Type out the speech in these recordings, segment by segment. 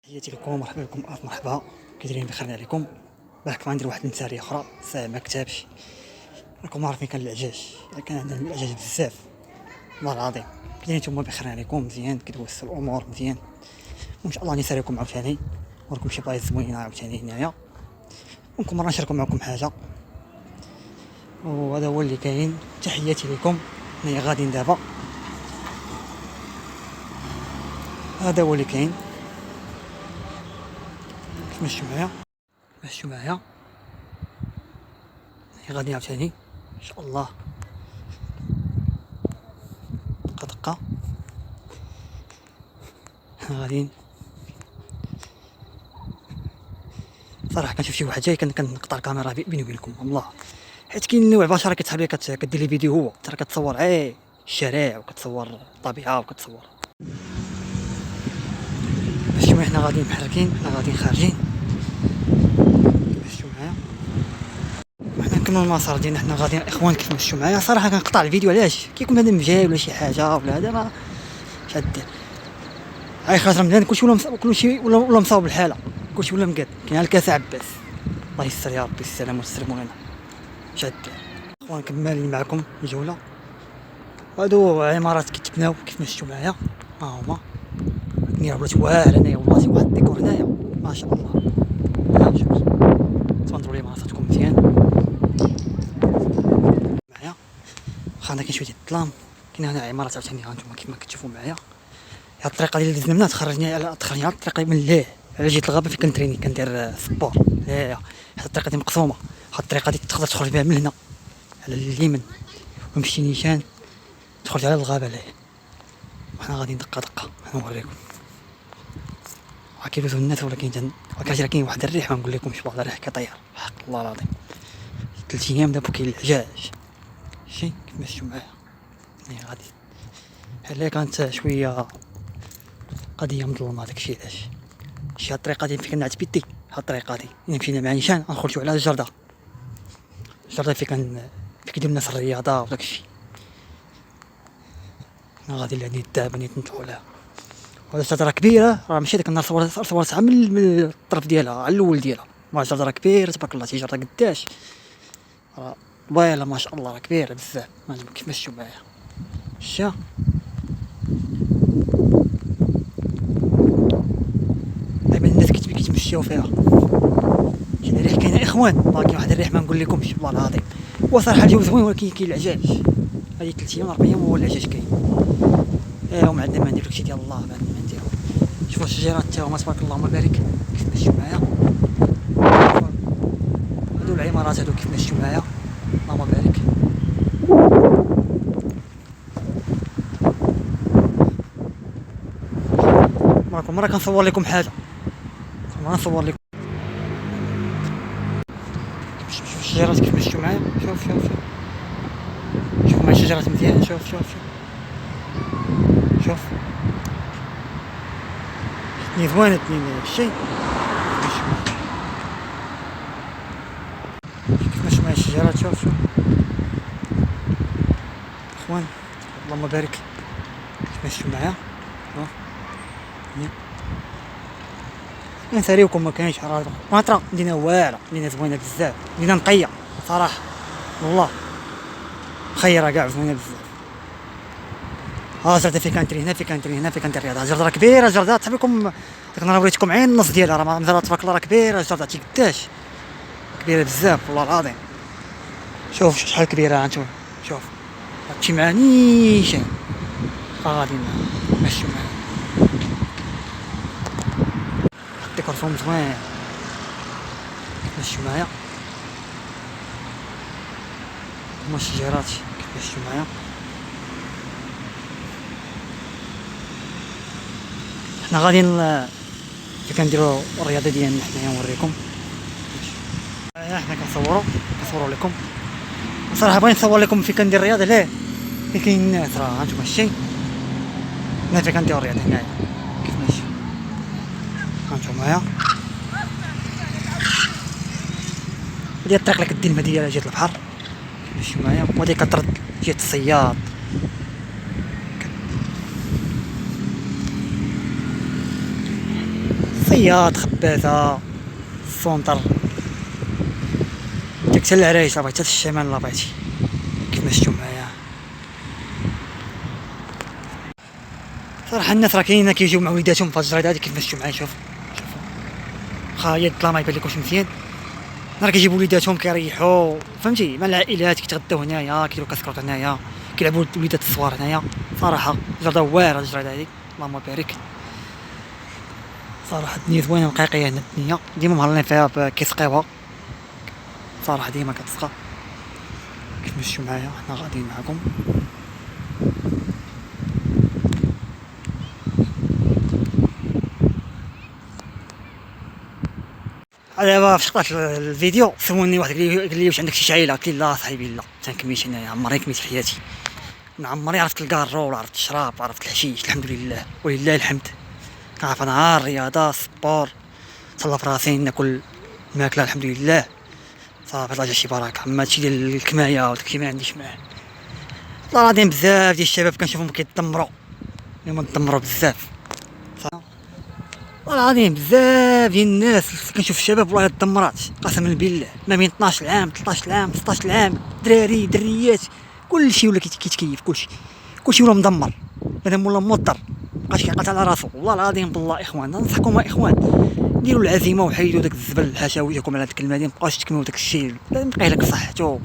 تحياتي لكم، مرحبا بكم، الف مرحبا. كيدايرين بخير عليكم؟ بالك غندير واحد المثاليه اخرى ساعه ما كتبش. راكم عارفين كان العجاج، كان عندنا العجاج بزاف والله العظيم. كيدايرين نتوما بخير عليكم؟ مزيان كيدوز الامور مزيان وان شاء الله نساليكم عاوتاني ونوريكم شي بلايص زوينه عاوتاني هنايا. ممكن مره نشاركوا معكم حاجه، وهذا هو اللي كاين. تحياتي لكم، هنايا غاديين دابا، هذا هو اللي كاين. مشيو معايا غادي عاوتاني ان شاء الله دقه دقه غاديين. صراحه كنشوف شي واحد جاي كنقطع الكاميرا بيني وبينكم والله، حيت كاين نوع بشر كتحب كدير لي فيديو، هو ترى كتصور الشارع وكتصور الطبيعه وكتصور. باش شويه حنا غاديين محركين، حنا غاديين خارجين. باش معايا حنا نكملوا المسار ديالنا، حنا غاديين اخوان. كيف مشيتوا معايا صراحه كنقطع الفيديو علاش كيكون هذا مجاي ولا شي حاجه ولا هذا ما شاد. هاي خاطر رمضان كلشي ولا مصاوب الحاله، كلشي ولا مقاد. كاين الكاس عباس، الله يستر يا ربي، السلام والسلام لنا شاد. اخوان كمالين معكم الجوله. هادو عمارات كيتبناو كيف مشيتوا معايا، ها هما الدنيا ولات واعره هنايا والله. واحد الديكور هنايا ما شاء الله. شوف تفضلوا لي مناطقكم مزيان معايا. خانا كاين شويه الظلام. كاين هنا عمارات عاوتاني هانتوما كيف ما كتشوفوا معايا. هاد الطريقه اللي دزنا منها تخرجني على الطريقه من الليل، على جيت الغابه فين كنتريني كندير سبور. لا هاد الطريقه دي مقسومه، هاد الطريقه دي تقدر تخرج بها من هنا على اليمين ونمشي نيشان تخرج على الغابه لا. وحنا غاديين دقه دقه نوريكم. كيدوزو الناس ولكن كاين واحد الريح ما نقول لكمش، والله الريح كطير حق الله العظيم. 3 ايام دابا كاين العجاج شي كيف مشيتو معايا. غادي هلا كانت شويه قضيه مظلمه داكشي علاش شي. هاد الطريقه دي فين كنعت بيدي، هاد الطريقه دي مشينا مع نيشان غنخرجوا على الجرده. الجرده فين كيديروا الناس الرياضه وداكشي. غادي لهادي الدابه نيت نطلعوا لها. وهذا شجره كبيره، راه ماشي ديك النهار صورتها من الطرف ديالها على الاول ديالها. ما شجره كبيره تبارك الله، شجره قداش راه طويله ما شاء الله، راه كبيره بزاف. ما كيف مشيو معايا شا. دابا الناس كيتمشيو فيها. كاين الريح، كاين اخوان والله، كاين واحد الريح ما نقول لكمش والله العظيم. هو صراحه الجو زوين ولكن كاين العجاج. هذه 3 ايام 4 ايام هو العجاج كاين. وما عندنا ما ندير داكشي ديال الله، ما نديرو. شوفوا الشجيرات تا هما تبارك اللهم بارك كيف مشيو معايا. هادو العمارات هادو كيف مشيو معايا اللهم بارك. مرة كنصور لكم حاجة، مرة نصور لكم. شوف الشجيرات كيف مشيو معايا. شوف معايا الشجيرات مزيان. شوف اثنين زوينة اثنين شي. كيف مشيو معايا الشجيرات. شوف اخوان اللهم بارك كيف مشيو معايا. نساليوكم ما كاينش حراره. مطرة مدينه واعره، مدينه زوينه بزاف، مدينه نقيه صراحه والله خيره كاع زوينه بزاف. جرده في كانتري هنا، في كانتري رياضه. جرده كبيره، جرده صاحبي لكم ديك النهار وريتكم عين النص ديالها، راه مزال تبارك الله راه كبيره الجرده. قداش كبيره بزاف والله العظيم. شوف شحال كبيره انتم. شوف هادشي مع نيشان غادي نمشيو معاه. الديكور فيهم زوين كيف مشيو معايا. هما الشجيرات كيف مشيو معايا. حنا غاديين فين كنديرو الرياضه ديالنا حنايا نوريكم. حنا كنصوروا لكم. صراحه بغيت نصور لكم فين كندير الرياضه. ليه كاين الناس راه هانتوما الشي، الناس فين كنديرو الرياضه هنايا كيف ماشي هانتوما معايا. هادي الطريق اللي كدير المدينه على جهه البحر ماشي معايا. وهادي كترد جهه الصياد. صياد خبازة السونطر ديك حتى العرايش لا بغيتي حتى الشمال لا بغيتي كيف ما شفتو معايا. صراحة الناس راه كاينين كيجيو مع وليداتهم في الجريدة هادي كيف ما شفتو معايا. شوفوا واخا هي الظلام ما يبان لكمش مزيان نهار كيجيبوا وليداتهم كيريحوا فهمتي مع العائلات كيتغداو هنايا كيديروا كاسكروط هنايا كيلعبوا وليدات الصوار هنايا. صراحة الجردة واعرة الجريدة هادي اللهم بارك. صراحة الدنيا زوينة نقيقية هنا الدنيا ديما مهرلين فيها كيسقيوها صراحة ديما كتسقى كيف ما شفتو معايا. حنا غاديين معاكم دابا فاش قطعت الفيديو سولني واحد قال لي واش عندك شي شعيله قلت له لا صاحبي لا تنكميش هنايا عمري كميت في حياتي عمري عرفت الكارو ولا عرفت الشراب عرفت الحشيش الحمد لله ولله الحمد. كنعرف انا الرياضه السبور تهلا في راسي ناكل الماكله الحمد لله صافي الله جا شي بركه. اما هادشي ديال الكمايه وداكشي ما عنديش معاه. والله العظيم بزاف ديال الشباب كنشوفهم كيتدمروا اليوم تدمروا بزاف والله العظيم بزاف ديال الناس كنشوف الشباب والله تدمرات قسما بالله ما بين 12 عام 13 عام 16 عام دراري دريات كلشي ولا كيتكيف كلشي ولا مدمر مادام ولا موضر مابقاش كيعقل على راسو. والله العظيم بالله اخوان ننصحكم اخوان ديروا العزيمه وحيدوا داك الزبل الحشاويكم على داك الماء مابقاوش تكملوا داك الشيء بقى لك صحتو.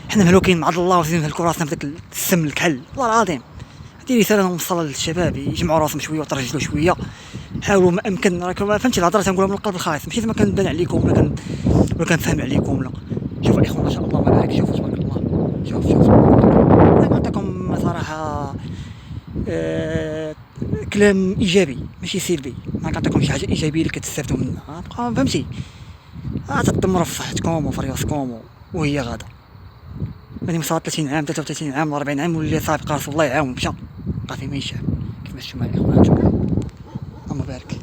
حنا مهلوكين مع الله وزين نهلكوا راسنا في داك السم الكحل. والله العظيم هذه رساله نوصلها للشباب يجمعوا راسهم شويه وترجلوا شويه حاولوا ما امكن. راكم فهمتي الهضره تنقولها من القلب الخالص ماشي زعما كنبان عليكم ولا كنفهم عليكم لا. شوفوا الاخوان ما شاء الله ما بارك شوفوا تبارك الله شوف انا نعطيكم صراحه كلام ايجابي ماشي سلبي. ما كنعطيكم شي حاجه ايجابيه اللي كتستافدوا منها بقى فهمتي تدمروا في صحتكم وفي رياضتكم وهي غاده ملي وصلت 30 عام 33 عام 40 عام واللي صافي قال الله يعاون مشى بقى في ما يشاء. كيف ما شفتوا معايا اخوان اللهم بارك.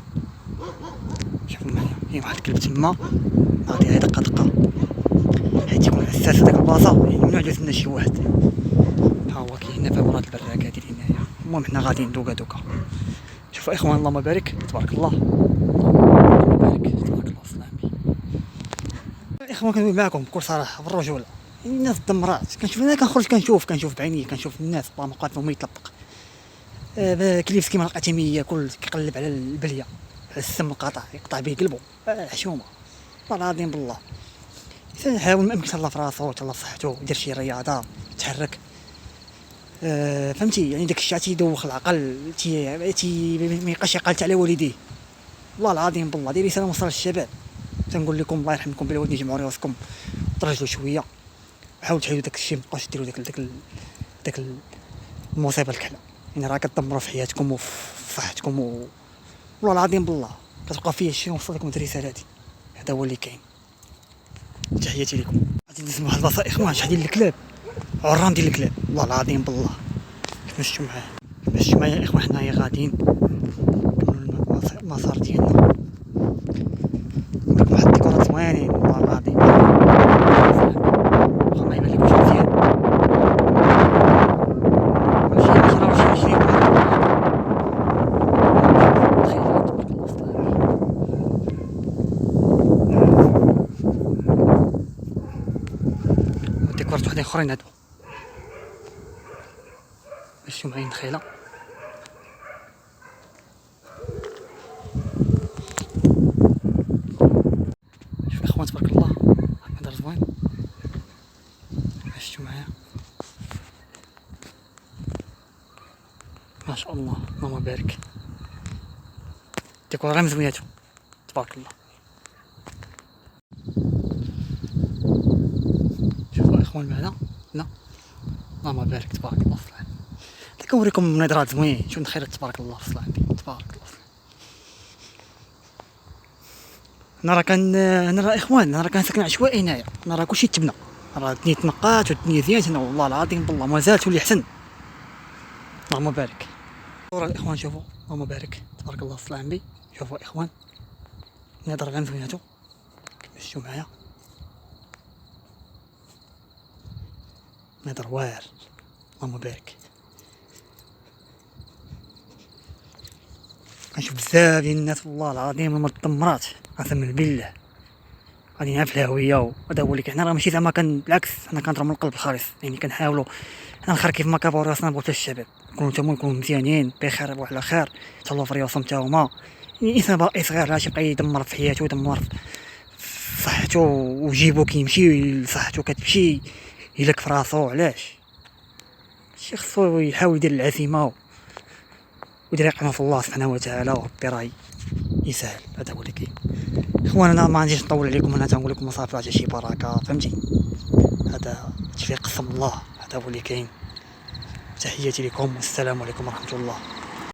شوفوا معايا كاين واحد الكلب تما نعطيها دقه حيت يكون حساس في ديك البلاصه يعني ممنوع جالسنا شي واحد. ها هو كاين هنا في مراد البراكه هادي هنايا. المهم حنا غاديين دوكا شوفوا اخوان اللهم بارك تبارك الله اللهم بارك تبارك الله السلامي. الاخوان كنقول معكم بكل صراحه بالرجوله الناس دمرات كنشوف انا كنخرج كنشوف بعيني كنشوف الناس والله ما قادر فيهم يطلق كليفس كيما لقيتهم ياكل كيقلب على البليه على السم القطع يقطع به قلبه حشومه. والله العظيم بالله حاول ما امكن الله في راسو تهلا في صحته يدير شي رياضه يتحرك فهمتي يعني داك الشيء تيدوخ العقل ما يبقاش يقالت على والديه. والله العظيم بالله ديري رساله موصله للشباب تنقول لكم الله يرحمكم بالوالدين جمعوا راسكم ترجلوا شويه حاولوا تحيدوا داك الشيء مابقاوش ديروا داك المصيبه الكحله يعني راه كتدمروا في حياتكم وفي صحتكم والله العظيم بالله كتبقى فيا شي نوصل لكم هاد الرساله هادي هذا هو اللي كاين. تحياتي لكم. غادي ندوز واحد البلاصه اخوان شحال ديال الكلاب عرام ديال الكلاب والله العظيم بالله كيف شفتوا معايا كيف شفتوا معايا اخوان حنايا غاديين نكملوا المسار ديالنا واحد الديكورات زوينين والله العظيم واخا ما يبان لكمش مزيان شي 10 وشي 20 ديكورات وحدين اخرين هادو شفتو معايا نخيله. شوف اخوان تبارك الله هذا زوين شفتو معايا ما شاء الله اللهم بارك ديكور غير مزويناتو تبارك الله. شوفوا الاخوان معنا هنا اللهم بارك تبارك الله الصلاة كنوريكم مناظرات زوين شوف خيرات تبارك الله في الصلاة تبارك الله. انا راه اخوان انا راه كنسكن عشوائي هنايا انا راه كلشي تبنى راه الدنيا تنقات والدنيا زينت هنا والله العظيم بالله مازال تولي احسن اللهم بارك. صورة الاخوان شوفوا اللهم بارك تبارك الله الصلاة على شوفوا اخوان نظر غير زويناتو كيف شفتوا معايا نظر واعر اللهم بارك. كنشوف بزاف ديال الناس والله العظيم المدمرات قسما بالله غاديين في الهويه، وهذا هو اللي حنا راه ماشي زعما بالعكس، حنا كنهضروا من القلب الخالص، يعني كنحاولوا حنا الخير كيف ما كبروا راسنا نبغوا حتى الشباب يكونوا تما يكونوا مزيانين بخير وعلى خير تهلاو في راسهم حتى هما. يعني انسان باقي صغير علاش يبقى يدمر في حياته ويدمر في صحته وجيبو كيمشي صحته كتمشي يلك في راسو؟ علاش؟ شي خصو يحاول يدير العزيمه ويدير يقيمه في الله سبحانه وتعالى، وربي راه يسهل. هذا هو اللي كاين. اخوانا ما غاديش نطول عليكم، انا تنقول لكم صافي راه شي بركه فهمتي، هذا شي قسم الله، هذا هو اللي كاين. تحياتي لكم والسلام عليكم ورحمه الله.